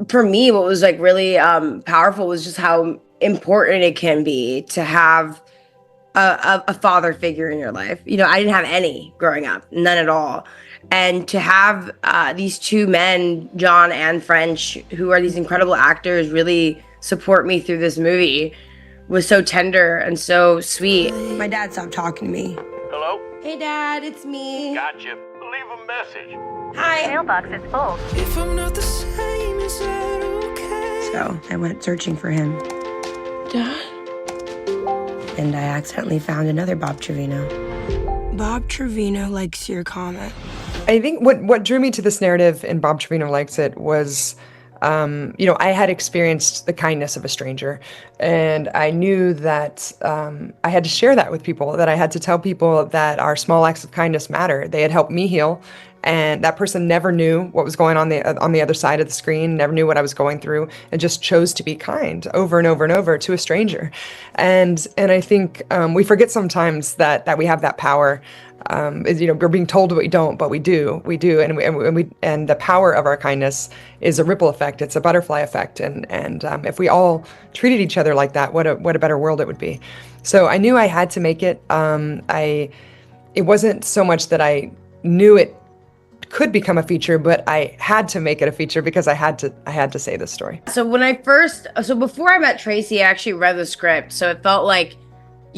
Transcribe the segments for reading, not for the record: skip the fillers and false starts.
for me, what was like really powerful was just how important it can be to have a father figure in your life. You know, I didn't have any growing up, none at all. And to have these two men, John and French, who are these incredible actors, really support me through this movie was so tender and so sweet. My dad stopped talking to me. Hello? Hey, Dad, it's me. Gotcha. Leave a message. Hi. Mailbox is full. If I'm not the same, is that okay? So I went searching for him. Dad? And I accidentally found another Bob Trevino. Bob Trevino likes your comment. I think what drew me to this narrative in Bob Trevino Likes It was, I had experienced the kindness of a stranger, and I knew that I had to share that with people, that I had to tell people that our small acts of kindness matter. They had helped me heal, and that person never knew what was going on the other side of the screen, never knew what I was going through, and just chose to be kind over and over and over to a stranger. And I think we forget sometimes that we have that power. We're being told we don't, but we do, and the power of our kindness is a ripple effect. It's a butterfly effect, and if we all treated each other like that, what a better world it would be. So I knew I had to make it. It wasn't so much that I knew it could become a feature, but I had to make it a feature because I had to say this story. So before I met Tracie, I actually read the script, so it felt like,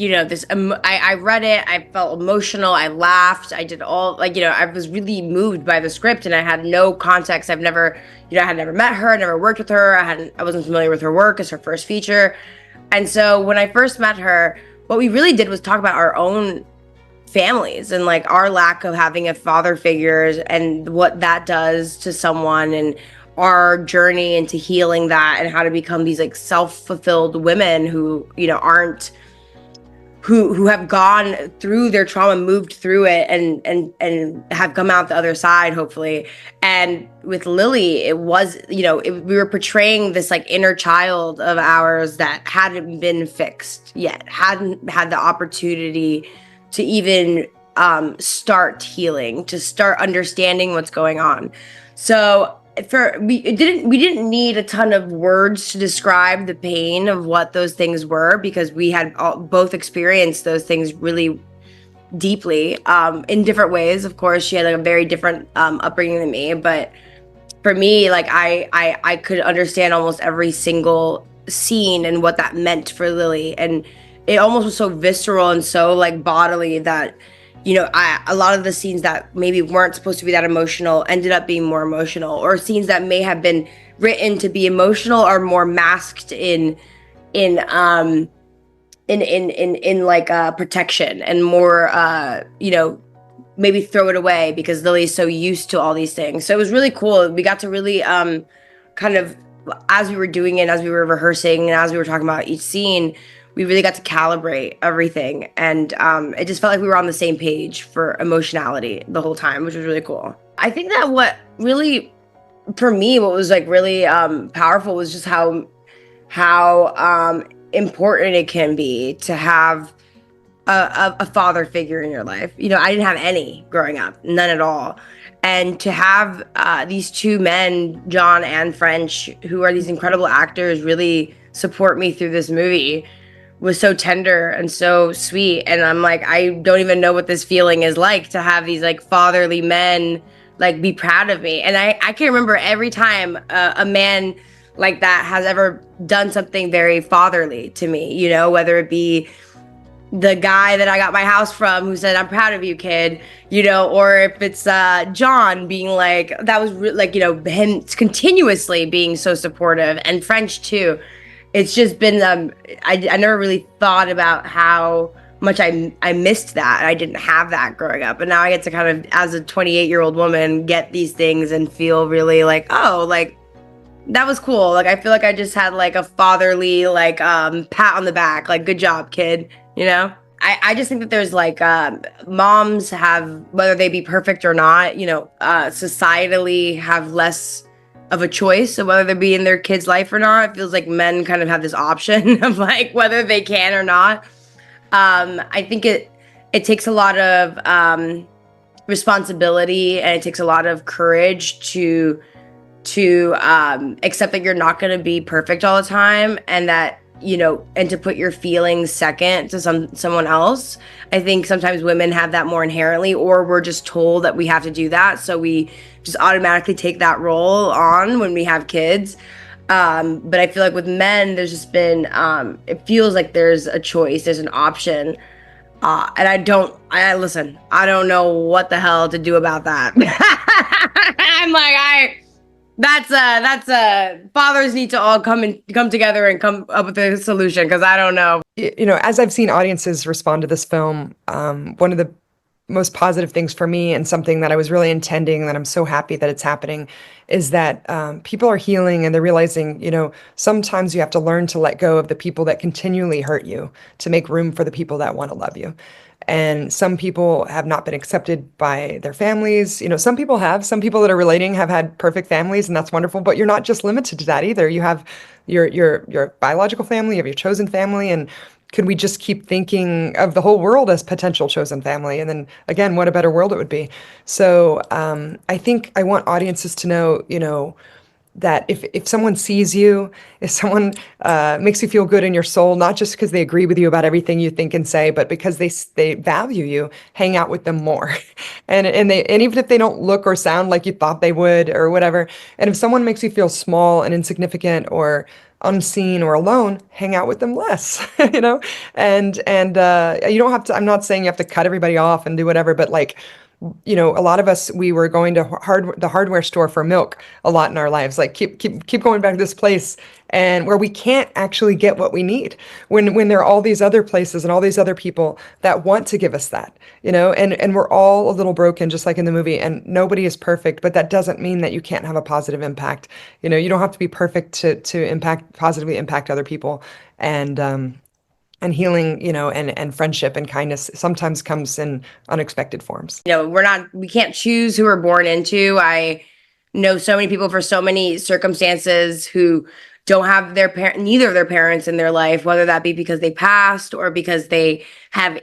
I read it, I felt emotional, I laughed, I did all, I was really moved by the script, and I had no context. I had never met her, I never worked with her, I wasn't familiar with her work. It's her first feature. And so when I first met her, what we really did was talk about our own families and like our lack of having a father figures and what that does to someone, and our journey into healing that, and how to become these like self-fulfilled women who, who have gone through their trauma, moved through it, and have come out the other side, hopefully. And with Lily, it was, we were portraying this like inner child of ours that hadn't been fixed yet, hadn't had the opportunity to even start healing, to start understanding what's going on. So we didn't need a ton of words to describe the pain of what those things were, because we had both experienced those things really deeply, in different ways. Of course, she had like a very different upbringing than me, but for me, like I could understand almost every single scene and what that meant for Lily, and it almost was so visceral and so like bodily that, a lot of the scenes that maybe weren't supposed to be that emotional ended up being more emotional, or scenes that may have been written to be emotional are more masked in like protection, and more maybe throw it away because Lily's so used to all these things. So it was really cool. We got to really kind of, as we were doing it, as we were rehearsing, and as we were talking about each scene, we really got to calibrate everything, and it just felt like we were on the same page for emotionality the whole time, which was really cool. I think that what really, for me, what was like really powerful was just how important it can be to have a father figure in your life. I didn't have any growing up, none at all. And to have these two men, John and French, who are these incredible actors, really support me through this movie was so tender and so sweet. And I'm like, I don't even know what this feeling is like, to have these like fatherly men like be proud of me. And I can't remember every time a man like that has ever done something very fatherly to me, whether it be the guy that I got my house from who said, "I'm proud of you, kid," or if it's John being like, that was him continuously being so supportive, and French too. It's just been, I never really thought about how much I missed that. I didn't have that growing up. And now I get to kind of, as a 28-year-old woman, get these things and feel really like, oh, like, that was cool. Like, I feel like I just had like a fatherly, like, pat on the back, like, good job, kid, I just think that there's like, moms have, whether they be perfect or not, societally have less of a choice of whether they're be in their kid's life or not. It feels like men kind of have this option of like whether they can or not. I think it takes a lot of responsibility, and it takes a lot of courage to to accept that you're not going to be perfect all the time, and that, you know, and to put your feelings second to someone else. I think sometimes women have that more inherently, or we're just told that we have to do that, so we just automatically take that role on when we have kids. But I feel like with men, there's just been, it feels like there's a choice, there's an option. And I don't know what the hell to do about that. I'm like, fathers need to all come together and come up with a solution, because I don't know. You know, as I've seen audiences respond to this film, one of the most positive things for me, and something that I was really intending, that I'm so happy that it's happening, is that people are healing, and they're realizing, you know, sometimes you have to learn to let go of the people that continually hurt you to make room for the people that want to love you. And some people have not been accepted by their families. You know, some people that are relating have had perfect families, and that's wonderful, but you're not just limited to that either. You have your biological family, you have your chosen family, and could we just keep thinking of the whole world as potential chosen family? And then again, what a better world it would be. So I think I want audiences to know, you know, that if someone sees you, if someone makes you feel good in your soul, not just because they agree with you about everything you think and say, but because they value you, hang out with them more. and even if they don't look or sound like you thought they would or whatever, and if someone makes you feel small and insignificant or unseen or alone, hang out with them less, you know? And you don't have to, I'm not saying you have to cut everybody off and do whatever, but like, you know, a lot of us, we were going to the hardware store for milk a lot in our lives. Like keep going back to this place, and where we can't actually get what we need when there are all these other places and all these other people that want to give us that, you know, and we're all a little broken, just like in the movie, and nobody is perfect, but that doesn't mean that you can't have a positive impact. You know, you don't have to be perfect to positively impact other people. And healing, you know, and friendship and kindness sometimes comes in unexpected forms. You know, we can't choose who we're born into. I know so many people for so many circumstances who don't have neither of their parents in their life, whether that be because they passed or because they have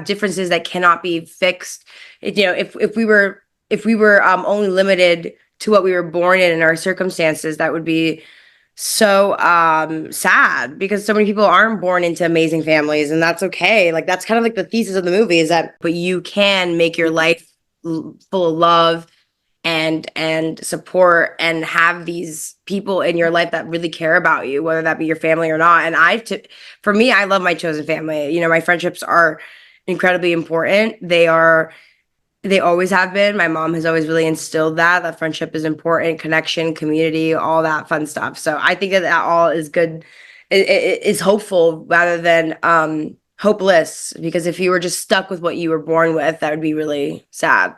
differences that cannot be fixed. You know, if we were only limited to what we were born in our circumstances, that would be so sad, because so many people aren't born into amazing families, and that's okay. Like, that's kind of like the thesis of the movie, is that but you can make your life full of love and support, and have these people in your life that really care about you, whether that be your family or not. And for me, I love my chosen family. You know, my friendships are incredibly important. They always have been. My mom has always really instilled that friendship is important, connection, community, all that fun stuff. So I think that all is good. It is hopeful rather than hopeless, because if you were just stuck with what you were born with, that would be really sad.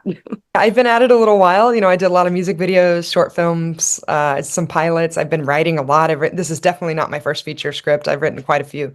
I've been at it a little while. You know, I did a lot of music videos, short films, some pilots. I've been writing a lot. This is definitely not my first feature script. I've written quite a few.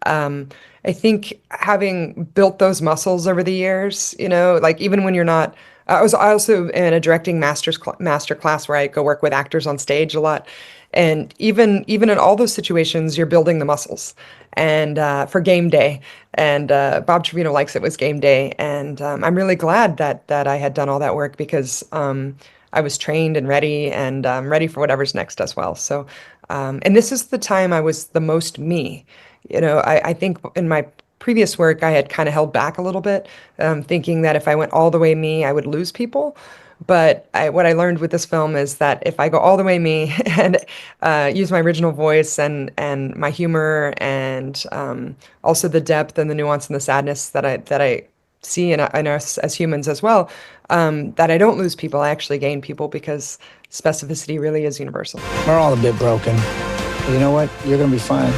I think having built those muscles over the years, you know, like even when you're not, I was also in a directing master class where I go work with actors on stage a lot. And even in all those situations, you're building the muscles. And for game day, and Bob Trevino Likes It was game day. And I'm really glad that I had done all that work, because I was trained and ready, and ready for whatever's next as well. So, and this is the time I was the most me. You know, I think in my previous work, I had kind of held back a little bit, thinking that if I went all the way me, I would lose people. But what I learned with this film is that if I go all the way me and use my original voice and my humor, and also the depth and the nuance and the sadness that I see in us as humans as well, that I don't lose people, I actually gain people, because specificity really is universal. We're all a bit broken. But you know what? You're going to be fine.